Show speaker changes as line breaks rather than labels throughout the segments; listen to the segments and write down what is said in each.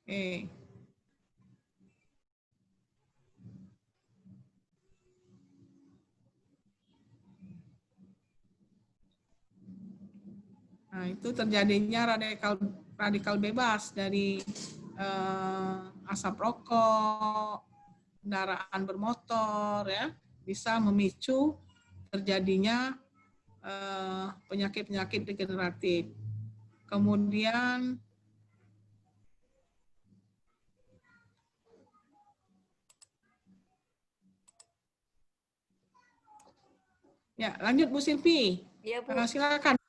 Oke. Nah, itu terjadinya radikal radikal bebas dari asap rokok, kendaraan bermotor, ya, bisa memicu terjadinya penyakit-penyakit degeneratif. Kemudian ya, lanjut Bu Silvi.
Iya, Bu.
Silakan.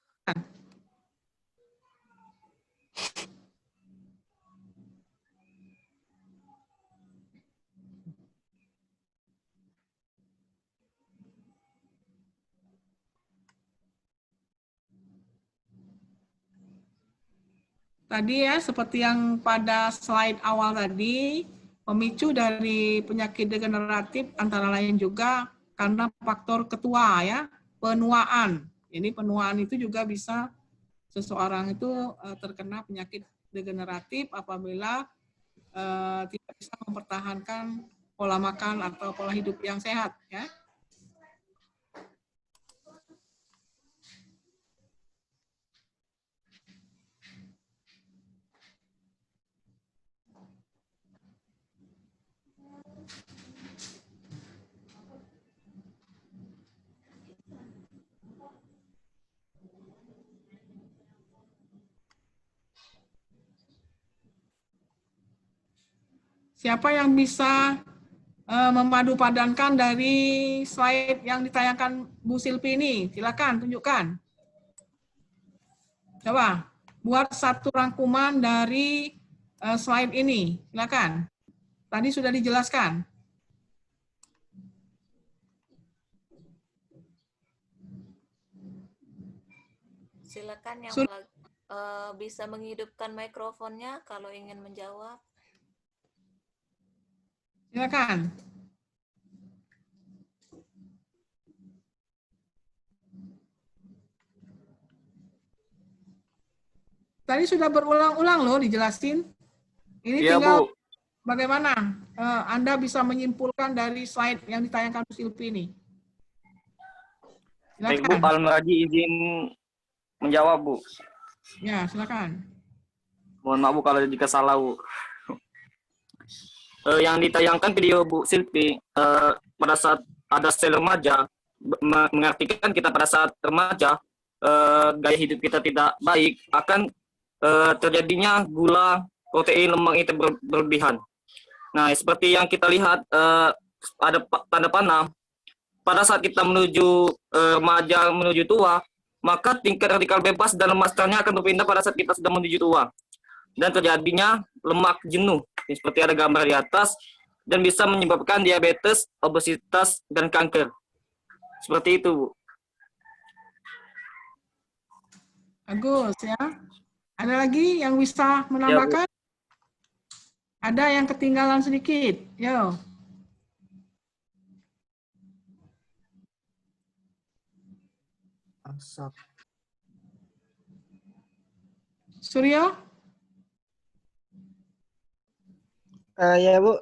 Tadi ya, seperti yang pada slide awal tadi, pemicu dari penyakit degeneratif antara lain juga karena faktor ketua ya, penuaan. Jadi penuaan itu juga bisa seseorang itu terkena penyakit degeneratif apabila tidak bisa mempertahankan pola makan atau pola hidup yang sehat ya. Siapa yang bisa memadupadankan dari slide yang ditayangkan Bu Silvi ini? Silakan tunjukkan. Coba buat satu rangkuman dari slide ini. Silakan. Tadi sudah dijelaskan.
Silakan yang bisa menghidupkan mikrofonnya kalau ingin menjawab.
Silakan. Tadi sudah berulang-ulang loh dijelasin. Ini
Iya,
tinggal
Bu.
bagaimana Anda bisa menyimpulkan dari slide yang ditayangkan Bu Silvi ini.
Baik, Bu.
Silakan.
Almarji izin menjawab, Bu.
Ya, silakan.
Mohon maaf, Bu, kalau jika salah, Bu. Yang ditayangkan video Bu Silvi pada saat ada sel remaja, mengartikan kita pada saat remaja, gaya hidup kita tidak baik, akan terjadinya gula, protein, lemak itu berlebihan. Nah, seperti yang kita lihat, ada tanda panah, pada saat kita menuju remaja, menuju tua, maka tingkat radikal bebas dan lemak setelnya akan berpindah pada saat kita sudah menuju tua. Dan terjadinya lemak jenuh, seperti ada gambar di atas, dan bisa menyebabkan diabetes, obesitas, dan kanker. Seperti itu, Bu.
Bagus ya. Ada lagi yang bisa menambahkan? Ya, ada yang ketinggalan sedikit. Yo.
Asap.
Suryo?
Ya, Bu.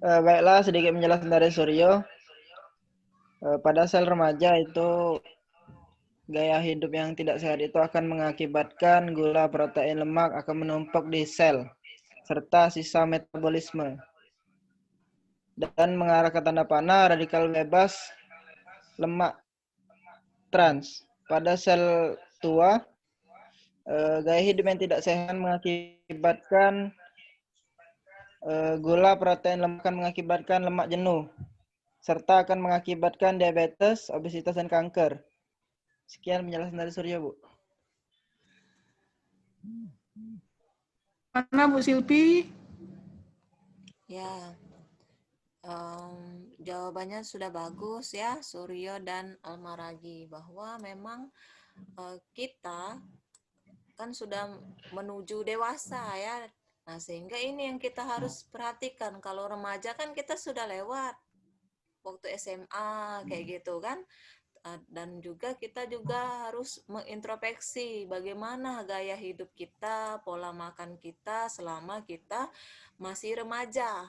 Baiklah, sedikit menjelaskan dari Suryo. Pada sel remaja itu gaya hidup yang tidak sehat itu akan mengakibatkan gula, protein, lemak akan menumpuk di sel serta sisa metabolisme dan mengarah ke tanda panah radikal bebas lemak trans. Pada sel tua, gaya hidup yang tidak sehat mengakibatkan gula, protein, lemak akan mengakibatkan lemak jenuh serta akan mengakibatkan diabetes, obesitas, dan kanker. Sekian penjelasan dari Surya, Bu.
Mana Bu Silvi?
Ya, jawabannya sudah bagus ya, Suryo dan Almaragi, bahwa memang kita kan sudah menuju dewasa ya. Nah, sehingga ini yang kita harus perhatikan. Kalau remaja kan kita sudah lewat waktu SMA kayak gitu kan. Dan juga kita juga harus mengintrospeksi bagaimana gaya hidup kita, pola makan kita selama kita masih remaja.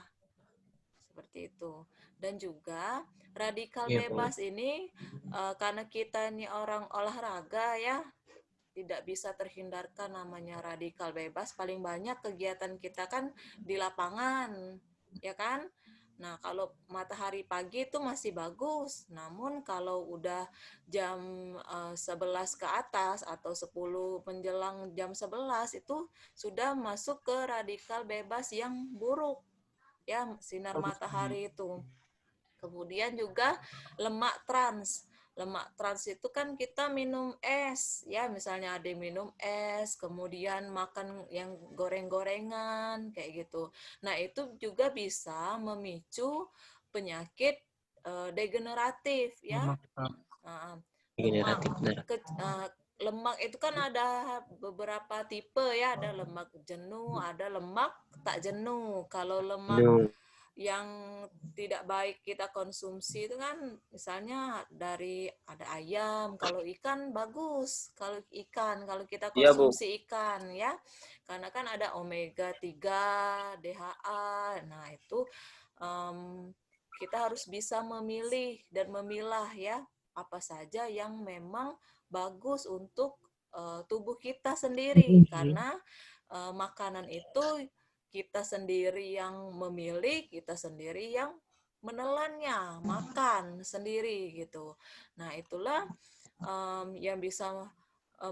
Seperti itu. Dan juga radikal
Iya, Bu.
bebas ini karena kita ini orang olahraga ya, tidak bisa terhindarkan namanya radikal bebas. Paling banyak kegiatan kita kan di lapangan, ya kan? Nah, kalau matahari pagi itu masih bagus. Namun kalau udah jam 11 ke atas atau 10 menjelang jam 11 itu sudah masuk ke radikal bebas yang buruk. Ya, sinar matahari itu. Kemudian juga lemak trans. Lemak trans itu kan kita minum es, ya misalnya ada yang minum es, kemudian makan yang goreng-gorengan, kayak gitu. Nah itu juga bisa memicu penyakit degeneratif, ya. Lemak,
Degeneratif, benar.
lemak itu kan ada beberapa tipe ya, ada lemak jenuh, ada lemak tak jenuh. Kalau lemak yang tidak baik kita konsumsi itu kan misalnya dari ada ayam, kalau ikan bagus, kalau kita
Iya, Bu.
konsumsi ikan ya. Karena kan ada omega 3, DHA. Nah, itu kita harus bisa memilih dan memilah ya apa saja yang memang bagus untuk tubuh kita sendiri karena makanan itu kita sendiri yang memilih, kita sendiri yang menelannya, makan sendiri gitu. Nah, itulah yang bisa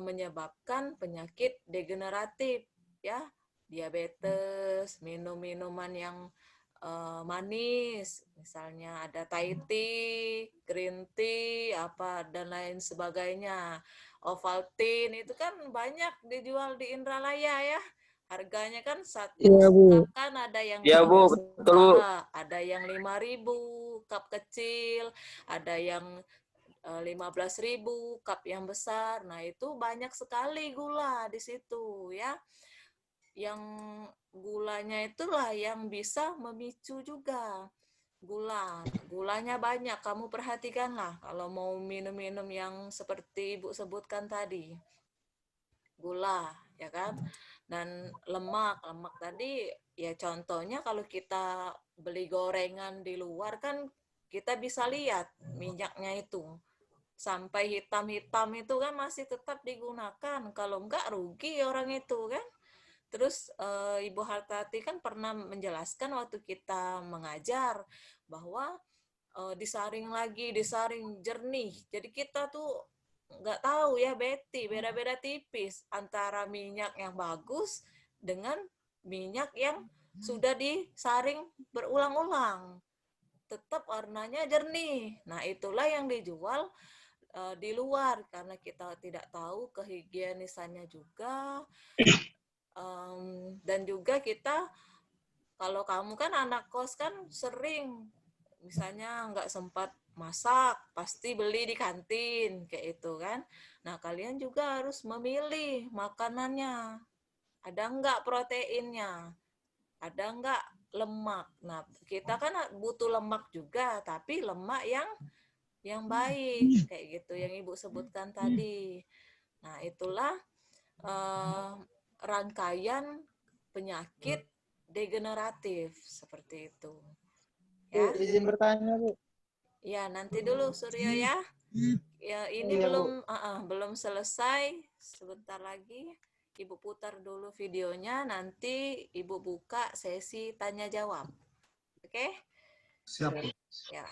menyebabkan penyakit degeneratif ya, diabetes, minum minuman yang manis, misalnya ada Thai tea, green tea, apa dan lain sebagainya. Ovaltine itu kan banyak dijual di Indralaya ya. Harganya kan satu cup kan ada yang
Iya, Bu.
15,
Betul, Bu.
ada yang 5.000 cup kecil, ada yang 15.000 cup yang besar. Nah, itu banyak sekali gula di situ ya. Yang gulanya itulah yang bisa memicu juga. Gulanya banyak, kamu perhatikanlah kalau mau minum-minum yang seperti Ibu sebutkan tadi. Gula, ya kan? Dan lemak tadi ya contohnya kalau kita beli gorengan di luar kan kita bisa lihat minyaknya itu sampai hitam-hitam itu kan masih tetap digunakan, kalau enggak rugi orang itu kan. Terus Ibu Hartati kan pernah menjelaskan waktu kita mengajar bahwa disaring jernih, jadi kita tuh nggak tahu ya Betty, beda-beda tipis antara minyak yang bagus dengan minyak yang sudah disaring berulang-ulang, tetap warnanya jernih. Nah, itulah yang dijual di luar karena kita tidak tahu kehigienisannya juga. Dan juga kita, kalau kamu kan anak kos kan sering misalnya nggak sempat masak, pasti beli di kantin kayak itu kan. Nah, kalian juga harus memilih makanannya. Ada nggak proteinnya? Ada nggak lemak? Nah, kita kan butuh lemak juga, tapi lemak yang baik kayak gitu yang Ibu sebutkan tadi. Nah, itulah rangkaian penyakit degeneratif seperti itu. Ya.
Bu, izin bertanya, Bu.
Ya, nanti dulu Suryo ya. Ya, ini
Iya,
belum selesai. Sebentar lagi Ibu putar dulu videonya, nanti Ibu buka sesi tanya jawab. Oke?
Siap.
Ya.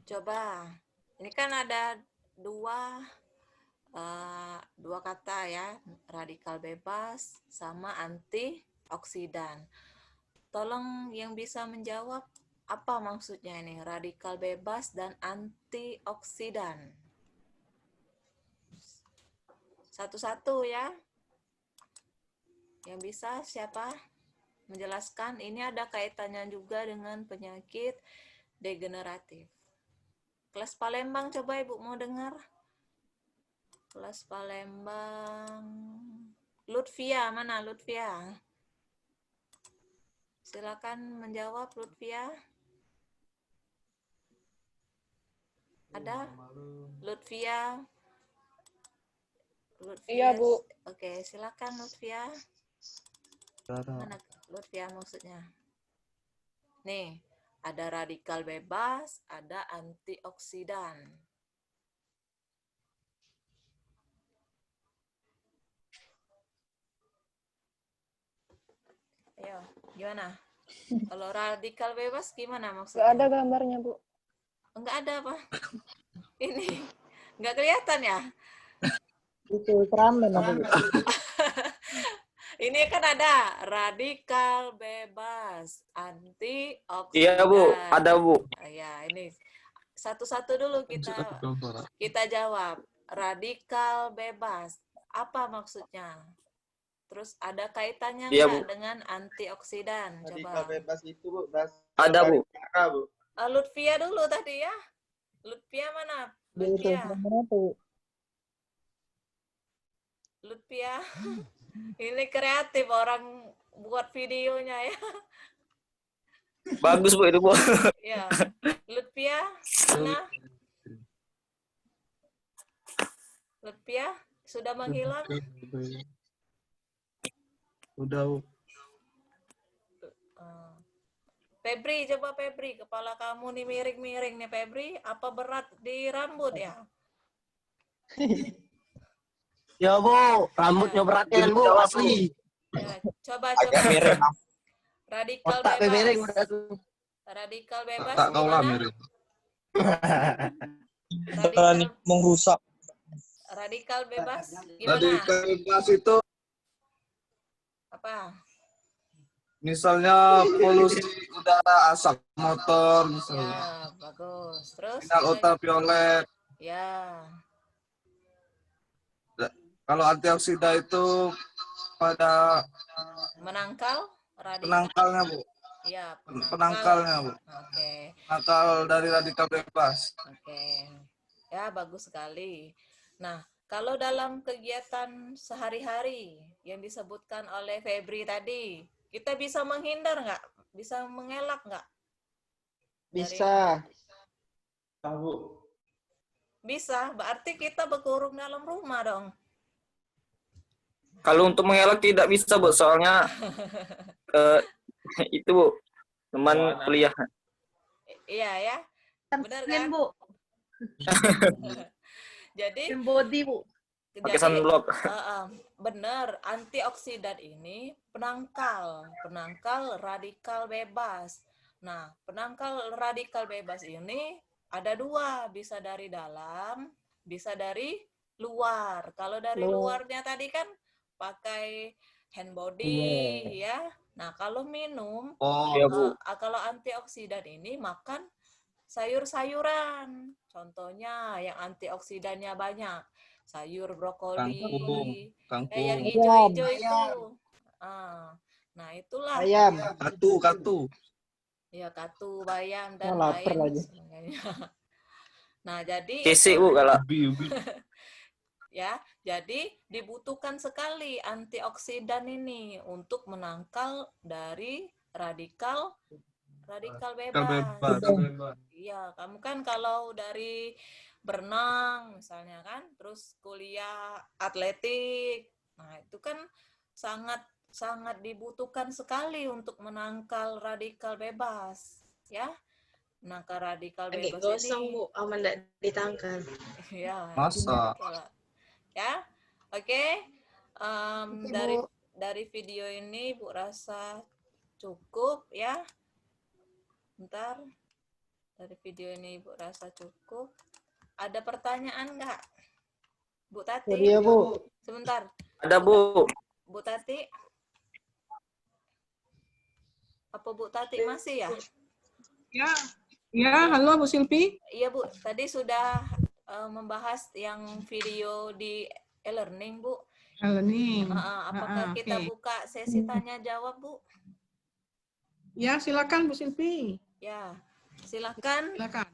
Coba, ini kan ada dua kata ya, radikal bebas sama antioksidan. Tolong yang bisa menjawab apa maksudnya ini radikal bebas dan antioksidan. Satu-satu ya. Yang bisa siapa menjelaskan? Ini ada kaitannya juga dengan penyakit degeneratif. Kelas Palembang coba Ibu mau dengar. Kelas Palembang. Lutfia, mana Lutfia? Silakan menjawab Lutfia. Ada? Lutfia.
Iya, Bu.
Oke, silakan Lutfia. Mana Lutfia maksudnya? Nih, ada radikal bebas, ada antioksidan. Ayo, gimana? Kalau radikal bebas gimana
Nggak
maksudnya?
ada gambarnya, Bu.
Enggak ada apa? Ini enggak kelihatan ya?
Itu keramben apa, Bu?
Ini kan ada radikal bebas, antioksidan.
Iya Bu, ada Bu.
Ya, ini satu-satu dulu kita jawab. Radikal bebas, apa maksudnya? Terus ada kaitannya
Iya,
enggak
Bu.
dengan antioksidan?
Radikal
Coba.
bebas itu Bu, berasal
Ada
dari
Bu.
darah, Bu.
Lutfia dulu tadi ya. Lutfia mana? Lutfia. Lutfia. Ini kreatif orang buat videonya ya.
Bagus Bu itu Bu.
Ya. Lutfia, mana? Lutfia sudah menghilang?
Udah Bu.
Febri, coba Febri, kepala kamu nih miring-miring nih Febri, apa berat di rambut ya?
Ya Bu, rambutnya berat kan Bu, asli.
Ya, coba
Agak miring.
radikal
Otak miring
bebas.
udah tuh.
Radikal bebas
Tak kau lah
gimana?
miring.
Radikal,
Mengrusak.
radikal bebas gimana?
Radikal bebas itu
Apa?
misalnya polusi udara, asap motor, misalnya.
Ya, bagus. Terus?
Sinar ultraviolet.
Ya,
Kalau antioksidan itu pada
menangkal radikal.
penangkalnya Bu.
Ya,
Penangkalnya Bu.
Oke.
Penangkal dari radikal bebas.
Oke. Ya, bagus sekali. Nah, kalau dalam kegiatan sehari-hari yang disebutkan oleh Febri tadi, kita bisa menghindar nggak? Bisa mengelak nggak?
Bisa.
Bisa, berarti kita berkurung dalam rumah dong.
Kalau untuk mengelak tidak bisa Bu, soalnya itu Bu, teman kuliah.
Iya ya, benar kan?
Bu.
Jadi,
Body, Bu.
Pakai sunblock.
benar, antioksidan ini penangkal radikal bebas. Nah, penangkal radikal bebas ini ada dua, bisa dari dalam, bisa dari luar. Kalau dari luarnya tadi kan pakai hand body ya. Nah, kalau minum,
Iya Bu.
kalau antioksidan ini makan sayur-sayuran. Contohnya yang antioksidannya banyak. Sayur brokoli,
Kangkung.
yang hijau-hijau itu. Nah, itulah.
Ayam.
Katu.
Ya, katu, bayam, dan
lapar
lain
lagi.
sebagainya. Nah, jadi
Kisi Bu kalau.
Ubi.
ya, jadi dibutuhkan sekali antioksidan ini untuk menangkal dari radikal bebas. Iya, kamu kan kalau dari berenang misalnya kan, terus kuliah atletik, nah itu kan sangat dibutuhkan sekali untuk menangkal radikal bebas, ya. Menangkal radikal bebas
Gosong,
ini.
Bu, aman nggak ditangkal.
Ya.
Masa?
Ya, oke. Dari video ini Bu rasa cukup ya. Bentar. Dari video ini Ibu rasa cukup. Ada pertanyaan nggak? Bu Tati?
Suryo, Bu.
Sebentar.
Ada Bu.
Bu Tati? Apa Bu Tati masih ya?
Ya, ya, halo Bu Silvi.
Iya Bu, tadi sudah membahas yang video di e-learning Bu.
Learning.
Apakah kita
oke.
buka sesi tanya jawab Bu?
Ya, silakan Bu Silvi.
Ya, silakan
Silakan.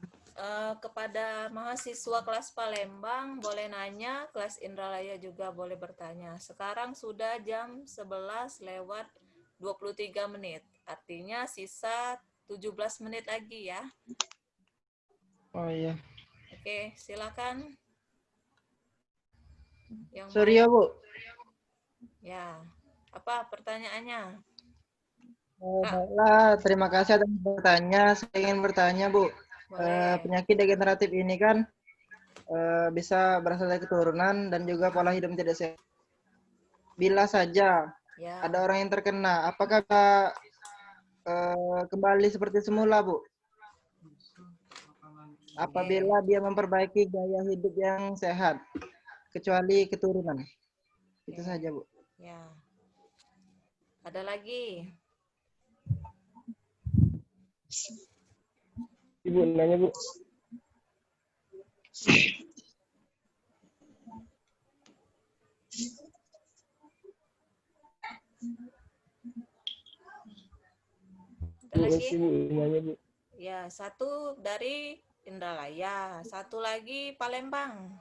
kepada mahasiswa kelas Palembang boleh nanya, kelas Indralaya juga boleh bertanya. Sekarang sudah jam 11 lewat 23 menit. Artinya sisa 17 menit lagi ya.
Oh iya.
Oke, silakan. Yang mau-
Suryo, Bu.
Ya, apa pertanyaannya?
Baiklah, terima kasih atas bertanya. Saya ingin bertanya, Bu.
Boleh.
Penyakit degeneratif ini kan bisa berasal dari keturunan dan juga pola hidup tidak sehat. Bila saja
Ya,
ada orang yang terkena, apakah kembali seperti semula, Bu? Apabila dia memperbaiki gaya hidup yang sehat, kecuali keturunan. Itu
Ya.
saja, Bu.
ya. Ada lagi?
Ibu nanya, Bu.
Ada lagi?
Bu, nanya, Bu.
Ya, satu dari Indralaya, satu lagi Palembang.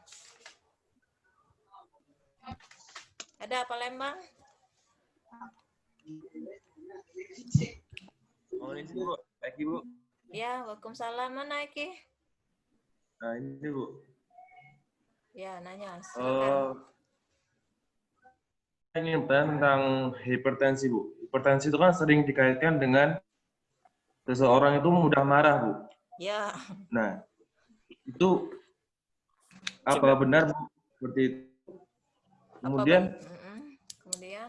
Ada Palembang?
Oh ini Bu, lagi Bu.
Ya, Waalaikumsalam. Mana Eki?
Nah ini Bu.
Ya, nanya. Silakan.
Ini bertanya tentang hipertensi Bu. Hipertensi itu kan sering dikaitkan dengan seseorang itu mudah marah Bu.
Ya,
Nah itu apa benar Bu seperti itu? Kemudian,
kemudian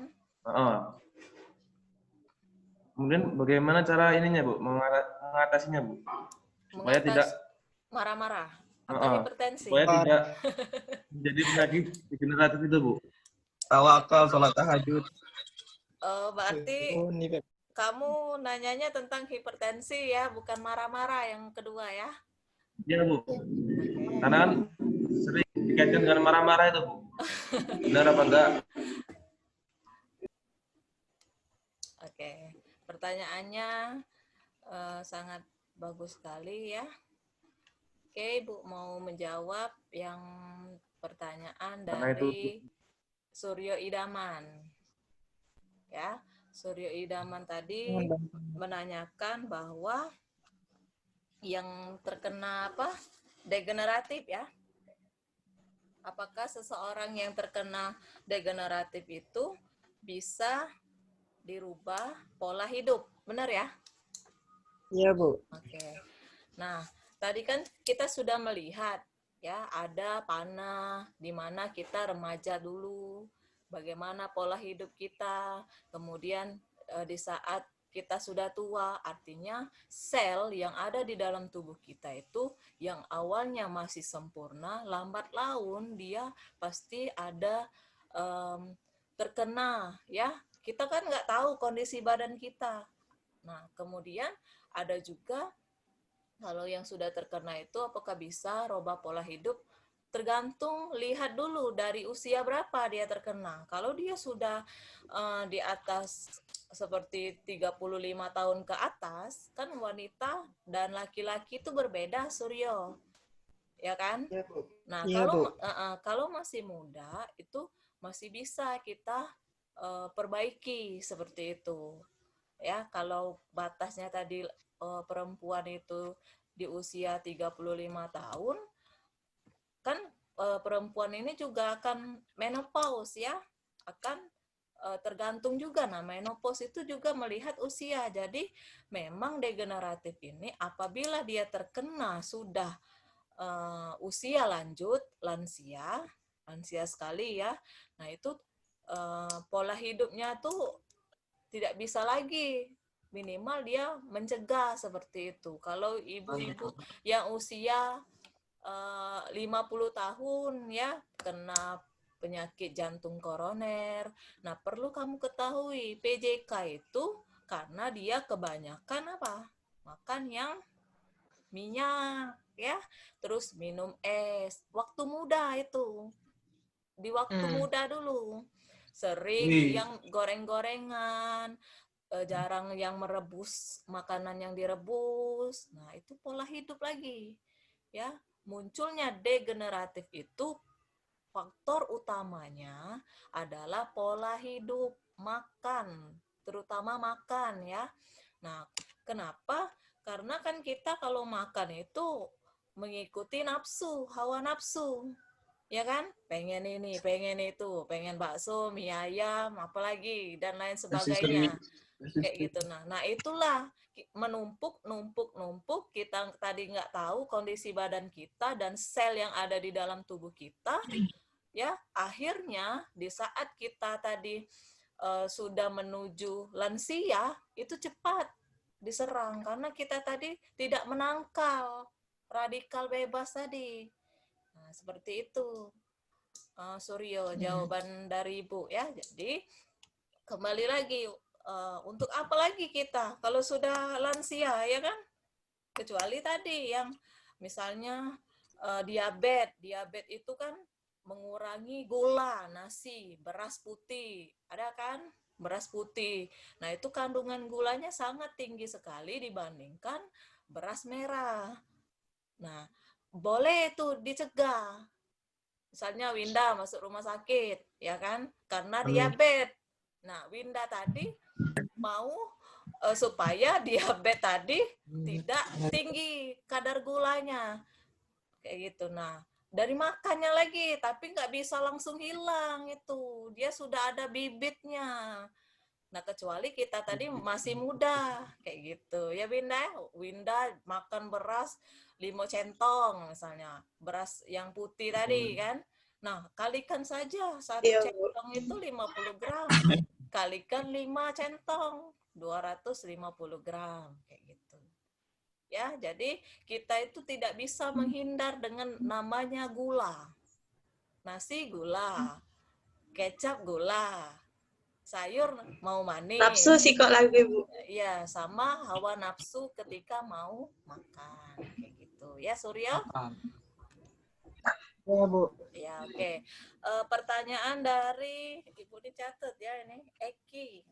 kemudian bagaimana cara ininya Bu mengatasinya Bu? Supaya tidak
marah-marah atau hipertensi.
supaya tidak menjadi penyakit degeneratif itu Bu.
Tawakal, sholat tahajud.
Berarti
Oh, ini, Beb.
kamu nanyanya tentang hipertensi ya, bukan marah-marah yang kedua ya.
Iya Bu. Karena kan sering dikaitkan dengan marah-marah itu Bu. Benar apa enggak?
Oke, pertanyaannya sangat bagus sekali ya. Oke, Bu mau menjawab yang pertanyaan dari Suryo Idaman. Ya, Suryo Idaman tadi menanyakan bahwa yang terkena apa? Degeneratif ya. Apakah seseorang yang terkena degeneratif itu bisa dirubah pola hidup? Benar ya?
Iya, Bu.
Oke. Nah, tadi kan kita sudah melihat ya, ada panah di mana kita remaja dulu, bagaimana pola hidup kita, kemudian di saat kita sudah tua, artinya sel yang ada di dalam tubuh kita itu yang awalnya masih sempurna, lambat laun dia pasti ada terkena ya. Kita kan nggak tahu kondisi badan kita. Nah, kemudian ada juga kalau yang sudah terkena itu apakah bisa rubah pola hidup? Tergantung, lihat dulu dari usia berapa dia terkena. Kalau dia sudah di atas seperti 35 tahun ke atas, kan wanita dan laki-laki itu berbeda, Suryo. Ya kan?
Iya, Bu.
Nah,
Iya, Bu.
kalau masih muda itu masih bisa kita perbaiki seperti itu. Ya, kalau batasnya tadi perempuan itu di usia 35 tahun, kan perempuan ini juga akan menopause ya, akan tergantung juga. Nah, menopause itu juga melihat usia. Jadi memang degeneratif ini apabila dia terkena sudah usia lanjut, lansia sekali ya. Nah, itu pola hidupnya tuh tidak bisa lagi minimal dia mencegah seperti itu. Kalau ibu-ibu yang usia 50 tahun ya kena penyakit jantung koroner. Nah, perlu kamu ketahui PJK itu karena dia kebanyakan apa? Makan yang minyak ya, terus minum es. Waktu muda itu. Di waktu muda dulu. Sering yang goreng-gorengan, jarang yang merebus makanan yang direbus. Nah, itu pola hidup lagi. Ya, munculnya degeneratif itu faktor utamanya adalah pola hidup, makan, terutama makan ya. Nah, kenapa? Karena kan kita kalau makan itu mengikuti nafsu, hawa nafsu. Ya kan? Pengen ini, pengen itu, pengen bakso, mie ayam, apalagi dan lain sebagainya. Kayak gitu. Nah itulah numpuk, kita tadi nggak tahu kondisi badan kita dan sel yang ada di dalam tubuh kita. Ya, akhirnya di saat kita tadi sudah menuju lansia, itu cepat diserang karena kita tadi tidak menangkal radikal bebas tadi. Nah, seperti itu, Suryo, jawaban dari Ibu ya. Jadi kembali lagi, untuk apa lagi kita kalau sudah lansia ya kan? Kecuali tadi yang misalnya diabetes itu kan mengurangi gula, nasi, beras putih, ada kan? Beras putih. Nah, itu kandungan gulanya sangat tinggi sekali dibandingkan beras merah. Nah, boleh itu dicegah. Misalnya Winda masuk rumah sakit, ya kan? Karena diabetes. Nah, Winda tadi mau supaya diabetes tadi tidak tinggi kadar gulanya. Kayak gitu. Nah, dari makannya lagi, tapi nggak bisa langsung hilang itu. Dia sudah ada bibitnya. Nah, kecuali kita tadi masih muda, kayak gitu. Ya, Winda makan beras 5 centong misalnya. Beras yang putih tadi kan. Nah, kalikan saja 1 centong itu 50 gram. Kalikan 5 centong, 250 gram. Kayak gitu. Ya, jadi kita itu tidak bisa menghindar dengan namanya gula. Nasi gula, kecap gula, sayur mau manis.
Nafsu sih kok lagi, Bu.
Iya, sama hawa nafsu ketika mau makan. Kayak gitu. Ya, Suryo?
Ya, Bu.
Ya, oke. Pertanyaan dari Ibu dicatat ya ini, Eki.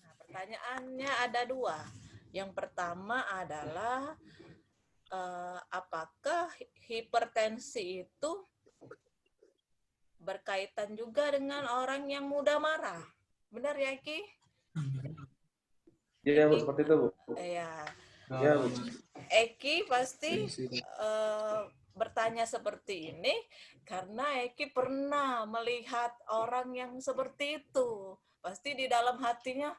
Nah, pertanyaannya ada 2. Yang pertama adalah apakah hipertensi itu berkaitan juga dengan orang yang mudah marah? Benar ya, Eki?
Iya, Bu, seperti itu, Bu.
Iya.
Iya, Bu.
Eki pasti bertanya seperti ini karena Eki pernah melihat orang yang seperti itu. Pasti di dalam hatinya,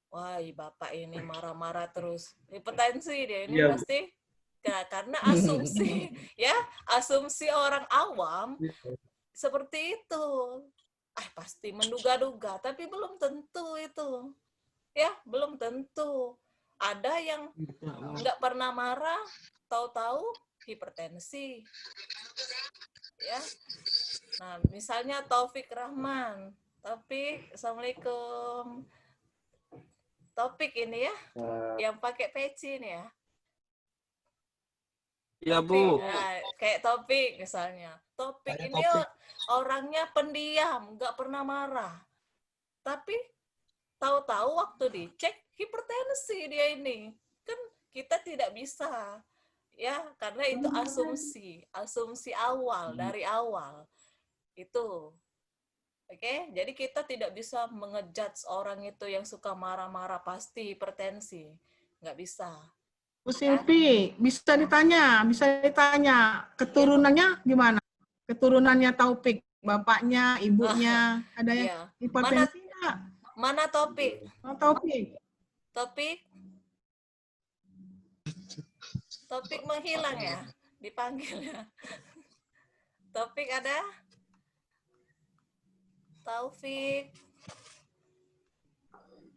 wah, bapak ini marah-marah terus. Hipertensi dia ini
Iya, Bu.
pasti. Nah, karena asumsi, ya, asumsi orang awam seperti itu. Pasti menduga-duga, tapi belum tentu itu. Ya, belum tentu. Ada yang nggak pernah marah, tahu-tahu hipertensi. Ya. Nah, misalnya Taufik Rahman. Taufik, Assalamualaikum. Topik ini ya, yang pakai peci ini ya.
Iya, Bu.
Nah, kayak Topik misalnya. Topik ini orangnya pendiam, nggak pernah marah. Tapi tahu-tahu waktu dicek hipertensi dia ini. Kan kita tidak bisa. Ya, karena itu asumsi awal, dari awal. Itu. Oke, jadi kita tidak bisa mengejudge orang itu yang suka marah-marah pasti hipertensi. Nggak bisa.
Bu Silvi, bisa ditanya keturunannya gimana? Keturunannya Taufik, bapaknya, ibunya, ada yang
Iya.
hipertensi enggak?
Mana Topik?
Oh, Taufik.
Topik menghilang ya? Dipanggil ya? Topik ada? Taufik.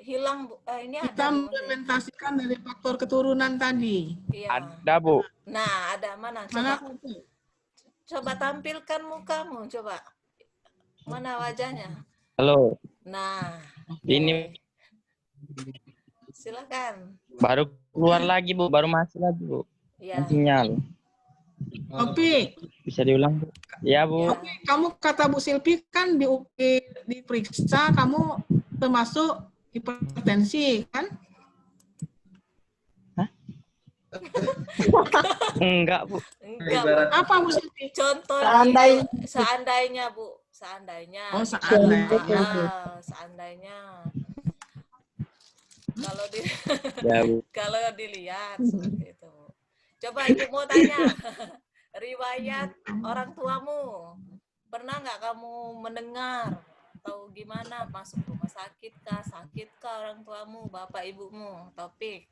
hilang, Bu. Ini
Kita
ada, Bu.
mengimplementasikan dari faktor keturunan tadi.
Iya.
Ada, Bu.
Nah, ada mana?
Mana
Coba,
itu?
coba tampilkan mukamu, coba. Mana wajahnya?
Halo.
Nah,
Ini
silakan.
baru keluar lagi, Bu. Baru masuk lagi, Bu.
Ya.
Sinyal.
Opi,
Bisa diulang, Bu? Ya, Bu.
Ya.
kamu kata Bu Silpi kan diperiksa kamu termasuk hipertensi kan?
Enggak, Bu.
Enggak, Bu.
Apa Bu Silpi?
Contoh
Seandainya.
seandainya, Bu. Seandainya.
Oh, seandainya.
Seandainya. Kalau di
Ya, Bu.
kalau dilihat seperti itu. Coba Ibu mau tanya, riwayat orang tuamu, pernah nggak kamu mendengar atau gimana masuk rumah sakit kah orang tuamu, bapak ibumu, Topik?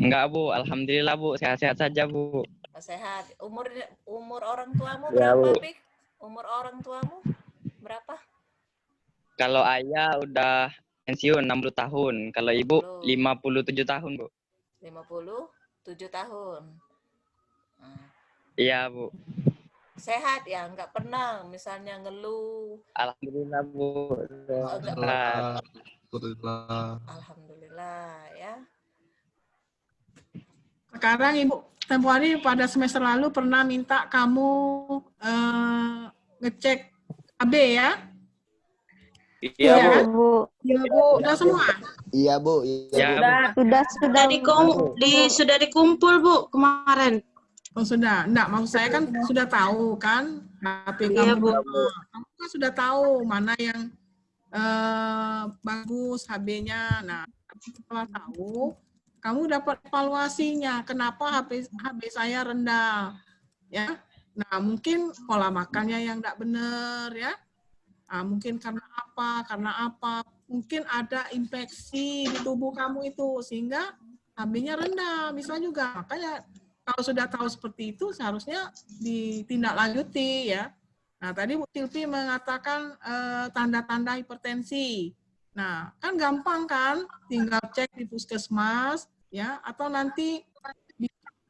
Enggak, Bu. Alhamdulillah, Bu. Sehat-sehat saja, Bu.
Sehat. Umur orang tuamu
Ya,
berapa,
Bu.
Pik? Umur orang tuamu berapa?
Kalau ayah udah pensiun 60 tahun. Kalau ibu 57 tahun, Bu.
57 tahun. Nah,
Iya, Bu.
sehat ya, nggak pernah misalnya ngeluh.
Alhamdulillah, Bu.
Enggak.
Alhamdulillah.
Alhamdulillah ya.
Sekarang Ibu tempo hari pada semester lalu pernah minta kamu ngecek AB ya?
Iya, Bu.
Bu.
Iya Bu. Udah semua?
Iya, Bu.
Ya, Bu.
Sudah dikumpul Bu kemarin.
Oh sudah. Enggak, maksud saya kan sudah tahu kan HP
Iya,
kamu.
Bu.
Kamu kan sudah tahu mana yang bagus HB-nya. Nah, setelah tahu, kamu dapat evaluasinya. Kenapa HB saya rendah? Ya. Nah, mungkin pola makannya yang enggak benar ya. Nah, mungkin karena apa? Mungkin ada infeksi di tubuh kamu itu sehingga HB-nya rendah, bisa juga. Makanya kalau sudah tahu seperti itu seharusnya ditindaklanjuti ya. Nah, tadi Bu Silvi mengatakan tanda-tanda hipertensi. Nah, kan gampang kan, tinggal cek di puskesmas ya, atau nanti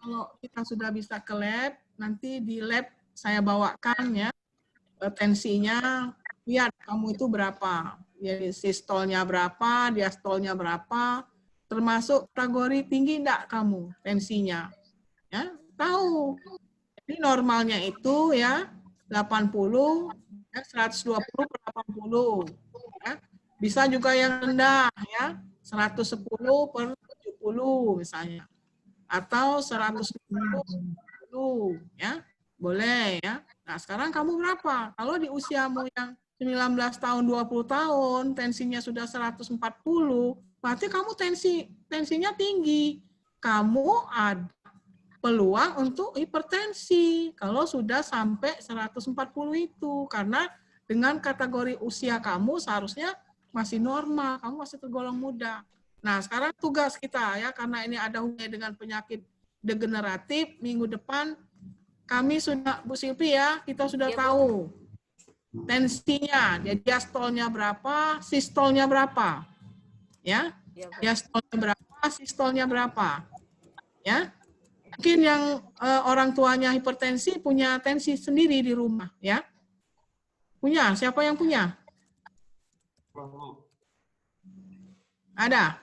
kalau kita sudah bisa ke lab, nanti di lab saya bawakan ya tensinya, lihat kamu itu berapa, ya sistolnya berapa, diastolnya berapa, termasuk kategori tinggi enggak kamu tensinya, ya tahu. Jadi normalnya itu ya 80, ya, 120 per 80, ya. Bisa juga yang rendah ya 110 per 70 misalnya, atau 110 per 10 ya, boleh ya. Nah, sekarang kamu berapa? Kalau di usiamu yang 19 tahun, 20 tahun, tensinya sudah 140, berarti kamu tensinya tinggi. Kamu ada peluang untuk hipertensi kalau sudah sampai 140 itu. Karena dengan kategori usia kamu seharusnya masih normal, kamu masih tergolong muda. Nah, sekarang tugas kita ya, karena ini ada hubungannya dengan penyakit degeneratif, minggu depan kami sudah, Bu Silvi ya, kita sudah tahu tensinya, jadi diastolnya berapa, sistolnya berapa, ya, diastolnya berapa, sistolnya berapa, ya. Mungkin yang orang tuanya hipertensi punya tensi sendiri di rumah, ya. Punya, siapa yang punya? Ada?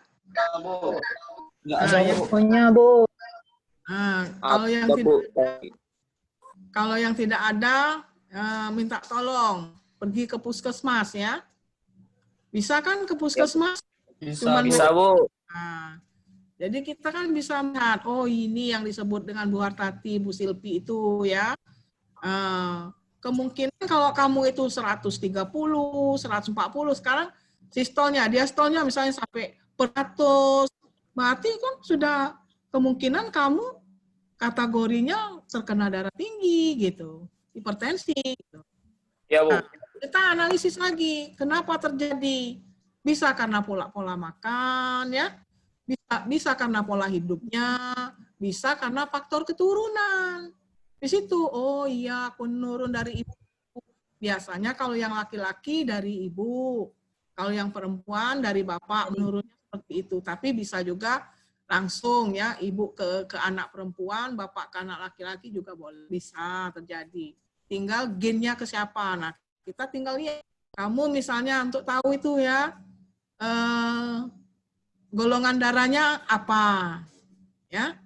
Enggak
yang
Punya Bu.
Kalau yang tidak ada, minta tolong pergi ke puskesmas ya. Bisa kan ke puskesmas?
Bisa, Bu.
Nah, jadi kita kan bisa melihat, oh ini yang disebut dengan Bu Hartati, Bu Silpi itu ya. Kemungkinan kalau kamu itu 130, 140, sekarang sistolnya, diastolnya misalnya sampai 100, berarti kan sudah kemungkinan kamu kategorinya terkena darah tinggi gitu, hipertensi gitu.
Ya, Bu.
Nah, kita analisis lagi kenapa terjadi. Bisa karena pola makan ya, bisa karena pola hidupnya, bisa karena faktor keturunan. Di situ, oh iya aku nurun dari ibu. Biasanya kalau yang laki-laki dari ibu, Kalau yang perempuan dari bapak menurunnya seperti itu. Tapi bisa juga langsung ya, ibu ke anak perempuan, bapak ke anak laki-laki juga boleh. Bisa terjadi. Tinggal gennya ke siapa. Nah, kita tinggal lihat. Kamu misalnya untuk tahu itu ya, golongan darahnya apa. Ya,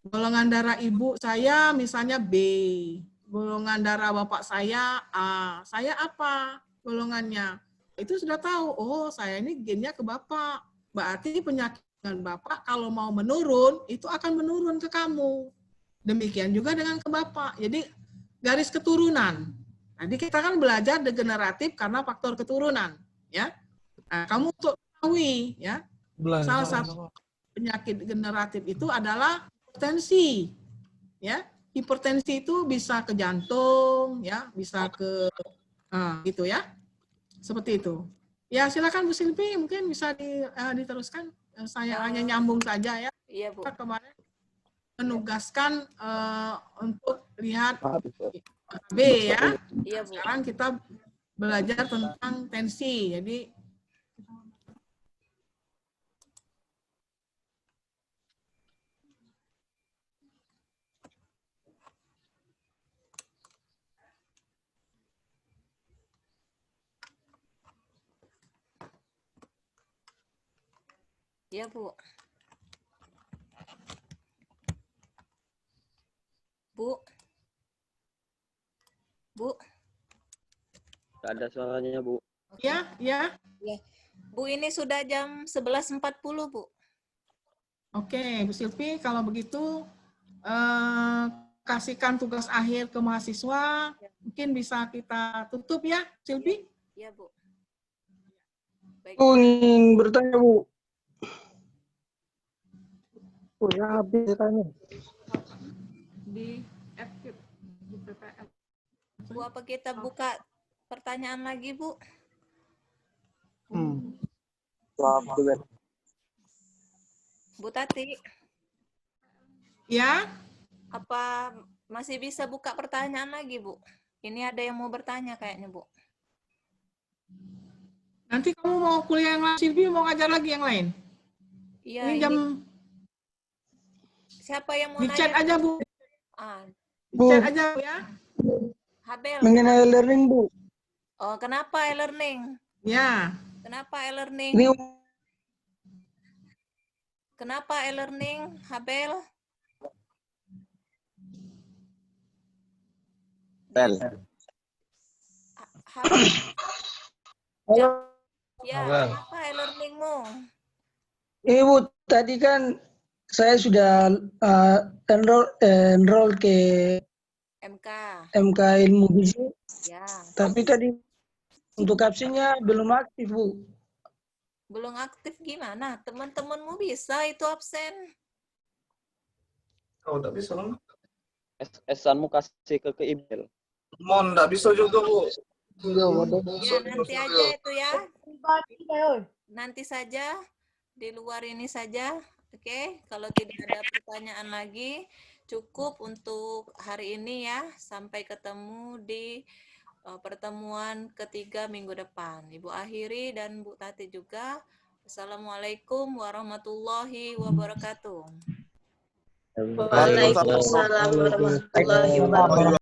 golongan darah ibu saya misalnya B. Golongan darah bapak saya A. Saya apa golongannya? Itu sudah tahu, oh saya ini gennya ke bapak. Berarti penyakit dengan bapak kalau mau menurun, itu akan menurun ke kamu. Demikian juga dengan ke bapak. Jadi garis keturunan. Tadi kita kan belajar degeneratif karena faktor keturunan. Ya, nah, kamu untuk ketahui, ya, salah satu penyakit degeneratif itu adalah hipertensi. Ya, hipertensi itu bisa ke jantung, ya, bisa ke gitu ya. Seperti itu. Ya, silakan Bu Silvi, mungkin bisa diteruskan. Saya hanya nyambung saja ya.
Iya, Bu.
Kita kemarin menugaskan untuk lihat B ya.
Iya, Bu.
Sekarang kita belajar tentang tensi. Jadi
Iya, Bu. Bu. Bu.
Nggak ada suaranya, Bu.
ya, ya.
Ya. Bu, ini sudah jam 11.40, Bu.
Oke, Bu Silvi, kalau begitu kasihkan tugas akhir ke mahasiswa. Mungkin bisa kita tutup ya, Silvi?
Iya, Bu. Baik.
Aku ingin bertanya, Bu. Udah habis tanya.
Di active di PPL.
Bu, apa kita buka pertanyaan lagi, Bu? Bu Tati,
Ya,
apa masih bisa buka pertanyaan lagi, Bu? Ini ada yang mau bertanya kayaknya, Bu.
nanti kamu mau kuliah yang lain, Silvi mau ngajar lagi yang lain?
Iya,
Ini
ini
jam
siapa yang mau
di chat
nanya?
aja, Bu.
Ah,
Di chat aja, Bu ya.
Habel.
Mengenai learning, Bu.
Oh, kenapa e-learning?
Ya.
Kenapa e-learning?
Ini
Kenapa e-learning, Habel?
Bel.
Habel.
Halo.
Ya,
Habel.
kenapa e-learningmu?
Bu, tadi kan saya sudah enroll ke
MK.
MK Ilmu Gizi,
Ya,
tapi tadi untuk absennya belum aktif, Bu.
belum aktif gimana? Teman-temanmu bisa itu absen.
Oh, tak bisa lah.
S-anmu kasih ke email.
Mon, tak bisa juga, Bu.
Ya, nanti aja itu ya. Nanti saja, di luar ini saja. Oke, kalau tidak ada pertanyaan lagi, cukup untuk hari ini ya. Sampai ketemu di pertemuan ketiga minggu depan. Ibu akhiri dan Bu Tati juga. Assalamualaikum warahmatullahi wabarakatuh.
Waalaikumsalam warahmatullahi wabarakatuh.